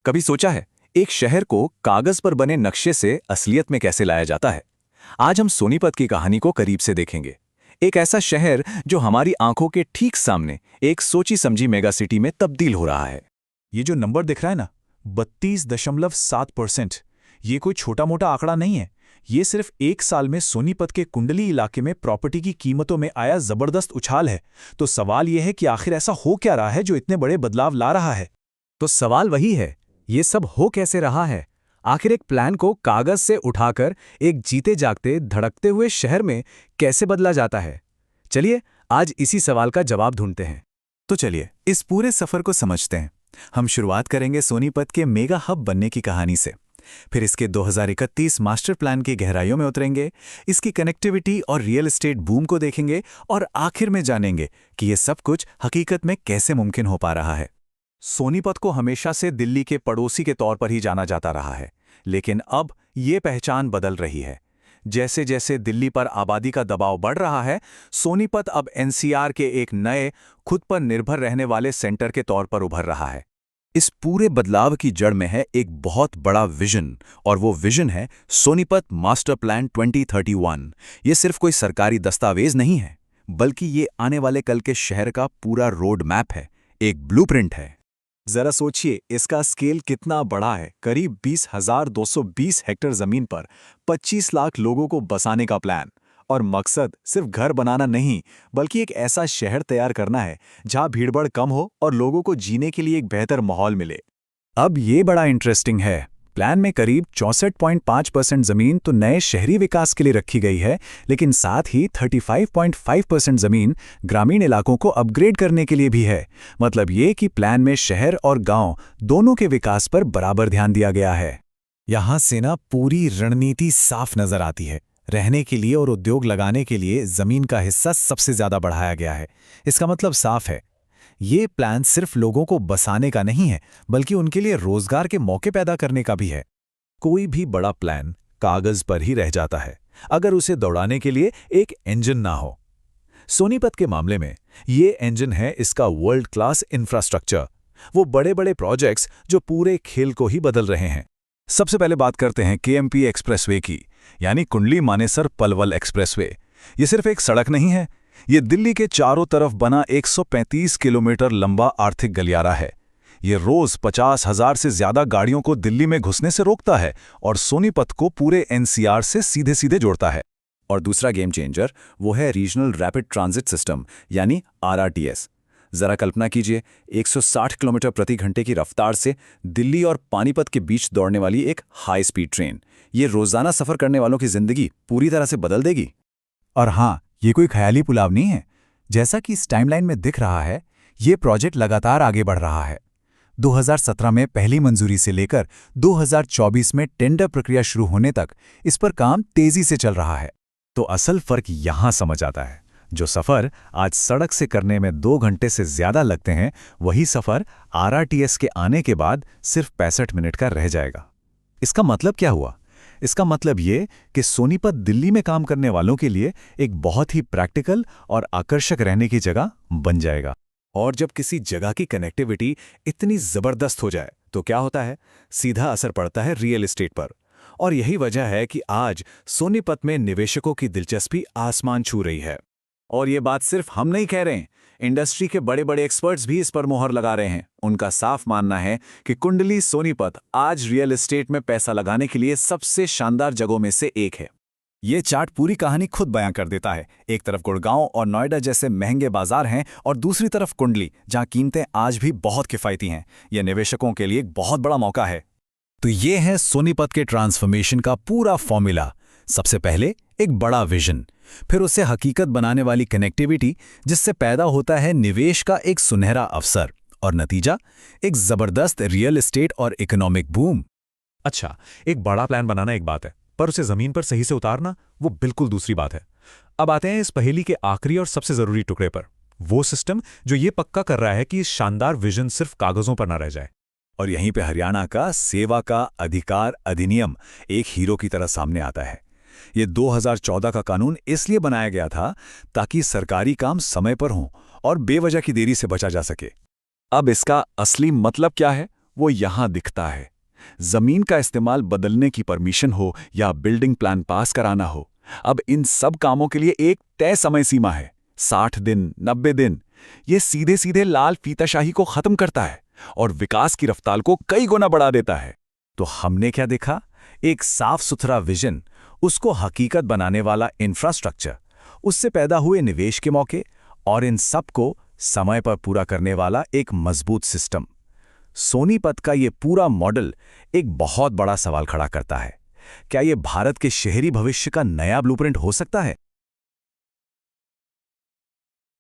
कभी सोचा है एक शहर को कागज पर बने नक्शे से असलियत में कैसे लाया जाता है? आज हम सोनीपत की कहानी को करीब से देखेंगे। एक ऐसा शहर जो हमारी आंखों के ठीक सामने एक सोची समझी मेगा सिटी में तब्दील हो रहा है। ये जो नंबर दिख रहा है ना, 32.7%, ये कोई छोटा मोटा आंकड़ा नहीं है। ये सिर्फ एक साल में सोनीपत के कुंडली इलाके में प्रॉपर्टी की कीमतों में आया जबरदस्त उछाल है। तो सवाल यह है कि आखिर ऐसा हो क्या रहा है जो इतने बड़े बदलाव ला रहा है। तो सवाल वही है, ये सब हो कैसे रहा है? आखिर एक प्लान को कागज से उठाकर एक जीते जागते धड़कते हुए शहर में कैसे बदला जाता है? चलिए आज इसी सवाल का जवाब ढूंढते हैं। तो चलिए इस पूरे सफर को समझते हैं। हम शुरुआत करेंगे सोनीपत के मेगा हब बनने की कहानी से। फिर इसके 2031 मास्टर प्लान की गहराइयों में उतरेंगे, इसकी कनेक्टिविटी और रियल एस्टेट बूम को देखेंगे और आखिर में जानेंगे कि ये सब कुछ हकीकत में कैसे मुमकिन हो पा रहा है। सोनीपत को हमेशा से दिल्ली के पड़ोसी के तौर पर ही जाना जाता रहा है, लेकिन अब ये पहचान बदल रही है। जैसे जैसे दिल्ली पर आबादी का दबाव बढ़ रहा है, सोनीपत अब एनसीआर के एक नए, खुद पर निर्भर रहने वाले सेंटर के तौर पर उभर रहा है। इस पूरे बदलाव की जड़ में है एक बहुत बड़ा विजन, और वो विजन है सोनीपत मास्टर प्लान 2031। ये सिर्फ कोई सरकारी दस्तावेज नहीं है, बल्कि ये आने वाले कल के शहर का पूरा रोड मैप है, एक ब्लूप्रिंट है। जरा सोचिए इसका स्केल कितना बड़ा है। करीब 20,220 हेक्टेयर जमीन पर 25 लाख लोगों को बसाने का प्लान। और मकसद सिर्फ घर बनाना नहीं, बल्कि एक ऐसा शहर तैयार करना है जहां भीड़भाड़ कम हो और लोगों को जीने के लिए एक बेहतर माहौल मिले। अब ये बड़ा इंटरेस्टिंग है। प्लान में करीब 64.5% जमीन तो नए शहरी विकास के लिए रखी गई है, लेकिन साथ ही 35.5% जमीन ग्रामीण इलाकों को अपग्रेड करने के लिए भी है। मतलब ये कि प्लान में शहर और गांव दोनों के विकास पर बराबर ध्यान दिया गया है। यहाँ से ना पूरी रणनीति साफ नजर आती है। रहने के लिए और उद्योग लगाने के लिए जमीन का हिस्सा सबसे ज्यादा बढ़ाया गया है। इसका मतलब साफ है, ये प्लान सिर्फ लोगों को बसाने का नहीं है, बल्कि उनके लिए रोजगार के मौके पैदा करने का भी है। कोई भी बड़ा प्लान कागज पर ही रह जाता है अगर उसे दौड़ाने के लिए एक इंजन ना हो। सोनीपत के मामले में ये इंजन है इसका वर्ल्ड क्लास इंफ्रास्ट्रक्चर, वो बड़े बड़े प्रोजेक्ट्स जो पूरे खेल को ही बदल रहे हैं। सबसे पहले बात करते हैं केएमपी एक्सप्रेसवे की, यानी कुंडली मानेसर पलवल एक्सप्रेसवे। ये सिर्फ एक सड़क नहीं है, ये दिल्ली के चारों तरफ बना 135 किलोमीटर लंबा आर्थिक गलियारा है। ये रोज 50,000 से ज्यादा गाड़ियों को दिल्ली में घुसने से रोकता है और सोनीपत को पूरे एनसीआर से सीधे सीधे जोड़ता है। और दूसरा गेम चेंजर वो है रीजनल रैपिड ट्रांजिट सिस्टम, यानी आरआरटीएस। जरा कल्पना कीजिए, 160 किलोमीटर प्रति घंटे की रफ्तार से दिल्ली और पानीपत के बीच दौड़ने वाली एक हाई स्पीड ट्रेन। ये रोजाना सफर करने वालों की जिंदगी पूरी तरह से बदल देगी। और हाँ, ये कोई ख्याली पुलाव नहीं है। जैसा कि इस टाइमलाइन में दिख रहा है, ये प्रोजेक्ट लगातार आगे बढ़ रहा है। 2017 में पहली मंजूरी से लेकर 2024 में टेंडर प्रक्रिया शुरू होने तक इस पर काम तेजी से चल रहा है। तो असल फर्क यहां समझ आता है। जो सफर आज सड़क से करने में 2 घंटे से ज्यादा लगते हैं, वही सफर आरआरटीएस के आने के बाद सिर्फ 65 मिनट का रह जाएगा। इसका मतलब क्या हुआ? इसका मतलब ये कि सोनीपत दिल्ली में काम करने वालों के लिए एक बहुत ही प्रैक्टिकल और आकर्षक रहने की जगह बन जाएगा। और जब किसी जगह की कनेक्टिविटी इतनी जबरदस्त हो जाए तो क्या होता है? सीधा असर पड़ता है रियल एस्टेट पर। और यही वजह है कि आज सोनीपत में निवेशकों की दिलचस्पी आसमान छू रही है। और ये बात सिर्फ हम नहीं कह रहे हैं, इंडस्ट्री के बड़े बड़े एक्सपर्ट्स भी इस पर मोहर लगा रहे हैं। उनका साफ मानना है कि कुंडली सोनीपत आज रियल एस्टेट में पैसा लगाने के लिए सबसे शानदार जगहों में से एक है। ये चार्ट पूरी कहानी खुद बयां कर देता है। एक तरफ गुड़गांव और नोएडा जैसे महंगे बाजार हैं, और दूसरी तरफ कुंडली, जहां कीमतें आज भी बहुत किफायती हैं। यह निवेशकों के लिए एक बहुत बड़ा मौका है। तो ये है सोनीपत के ट्रांसफॉर्मेशन का पूरा फॉर्मूला। सबसे पहले एक बड़ा विजन, फिर उसे हकीकत बनाने वाली कनेक्टिविटी, जिससे पैदा होता है निवेश का एक सुनहरा अवसर, और नतीजा एक जबरदस्त रियल एस्टेट और इकोनॉमिक बूम। अच्छा, एक बड़ा प्लान बनाना एक बात है, पर उसे जमीन पर सही से उतारना वो बिल्कुल दूसरी बात है। अब आते हैं इस पहेली के आखिरी और सबसे जरूरी टुकड़े पर, वो सिस्टम जो ये पक्का कर रहा है कि इस शानदार विजन सिर्फ कागजों पर ना रह जाए। और यहीं पे हरियाणा का सेवा का अधिकार अधिनियम एक हीरो की तरह सामने आता है। ये 2014 का कानून इसलिए बनाया गया था ताकि सरकारी काम समय पर हों और बेवजह की देरी से बचा जा सके। अब इसका असली मतलब क्या है, वो यहाँ दिखता है। जमीन का इस्तेमाल बदलने की परमिशन हो या बिल्डिंग प्लान पास कराना हो, अब इन सब कामों के लिए एक तय समय सीमा है, 60 दिन, 90 दिन। ये सीधे सीधे लाल फीताशाही को खत्म करता है और विकास की रफ्तार को कई गुना बढ़ा देता है। तो हमने क्या देखा? एक साफ सुथरा विजन, उसको हकीकत बनाने वाला इंफ्रास्ट्रक्चर, उससे पैदा हुए निवेश के मौके और इन सब को समय पर पूरा करने वाला एक मजबूत सिस्टम। सोनीपत का ये पूरा मॉडल एक बहुत बड़ा सवाल खड़ा करता है। क्या ये भारत के शहरी भविष्य का नया ब्लूप्रिंट हो सकता है?